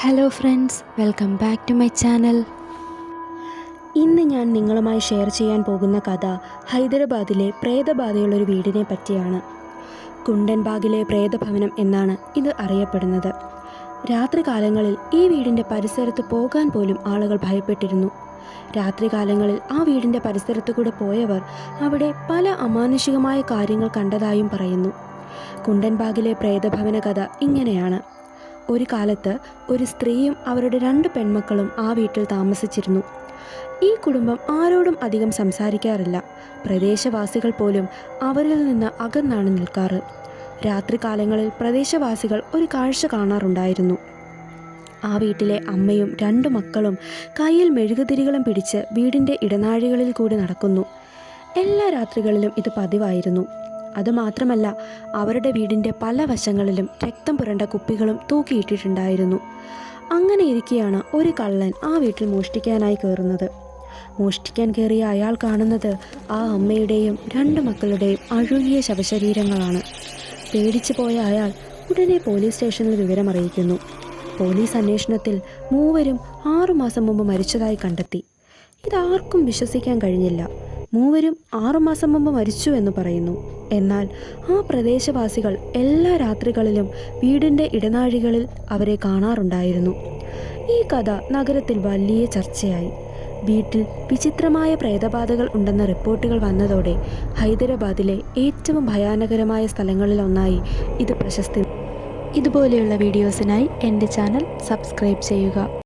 Hello friends, welcome back to my channel. ഇന്ന് ഞാൻ നിങ്ങളുമായി ഷെയർ ചെയ്യാൻ പോകുന്ന കഥ ഹൈദരാബാദിലെ പ്രേതബാധയുള്ളൊരു വീടിനെ പറ്റിയാണ്. കുണ്ടൻബാഗിലെ പ്രേതഭവനം എന്നാണ് ഇത് അറിയപ്പെടുന്നത്. രാത്രികാലങ്ങളിൽ ഈ വീടിൻ്റെ പരിസരത്ത് പോകാൻ പോലും ആളുകൾ ഭയപ്പെട്ടിരുന്നു. രാത്രികാലങ്ങളിൽ ആ വീടിൻ്റെ പരിസരത്തു കൂടെ പോയവർ അവിടെ പല അമാനുഷികമായ കാര്യങ്ങൾ കണ്ടതായും പറയുന്നു. കുണ്ടൻബാഗിലെ പ്രേതഭവന കഥ ഇങ്ങനെയാണ്. ഒരു കാലത്ത് ഒരു സ്ത്രീയും അവരുടെ 2 പെൺമക്കളും ആ വീട്ടിൽ താമസിച്ചിരുന്നു. ഈ കുടുംബം ആരോടും അധികം സംസാരിക്കാറില്ല. പ്രദേശവാസികൾ പോലും അവരിൽ നിന്ന് അകന്നാണ് നിൽക്കാറ്. രാത്രികാലങ്ങളിൽ പ്രദേശവാസികൾ ഒരു കാഴ്ച കാണാറുണ്ടായിരുന്നു. ആ വീട്ടിലെ അമ്മയും 2 മക്കളും കയ്യിൽ മെഴുകുതിരികളും പിടിച്ച് വീടിൻ്റെ ഇടനാഴികളിൽ കൂടി നടക്കുന്നു. എല്ലാ രാത്രികളിലും ഇത് പതിവായിരുന്നു. അതുമാത്രമല്ല, അവരുടെ വീടിൻ്റെ പല വശങ്ങളിലും രക്തം പുരണ്ട കുപ്പികളും തൂക്കിയിട്ടിട്ടുണ്ടായിരുന്നു. അങ്ങനെ ഇരിക്കെയാണ് ഒരു കള്ളൻ ആ വീട്ടിൽ മോഷ്ടിക്കാനായി കയറുന്നത്. മോഷ്ടിക്കാൻ കയറിയ അയാൾ കാണുന്നത് ആ അമ്മയുടെയും 2 മക്കളുടെയും അഴുകിയ ശവശരീരങ്ങളാണ്. പേടിച്ചു പോയ അയാൾ ഉടനെ പോലീസ് സ്റ്റേഷനിൽ വിവരമറിയിക്കുന്നു. പോലീസ് അന്വേഷണത്തിൽ 3 6 മാസം മുമ്പ് മരിച്ചതായി കണ്ടെത്തി. ഇതാർക്കും വിശ്വസിക്കാൻ കഴിഞ്ഞില്ല. 3 6 മാസം മുമ്പ് മരിച്ചു എന്ന് പറയുന്നു. എന്നാൽ ആ പ്രദേശവാസികൾ എല്ലാ രാത്രികളിലും വീടിൻ്റെ ഇടനാഴികളിൽ അവരെ കാണാറുണ്ടായിരുന്നു. ഈ കഥ നഗരത്തിൽ വലിയ ചർച്ചയായി. വീട്ടിൽ വിചിത്രമായ പ്രേതബാധകൾ ഉണ്ടെന്ന റിപ്പോർട്ടുകൾ വന്നതോടെ ഹൈദരാബാദിലെ ഏറ്റവും ഭയാനകരമായ സ്ഥലങ്ങളിലൊന്നായി ഇത് പ്രശസ്തി. ഇതുപോലെയുള്ള വീഡിയോസിനായി എൻ്റെ ചാനൽ സബ്സ്ക്രൈബ് ചെയ്യുക.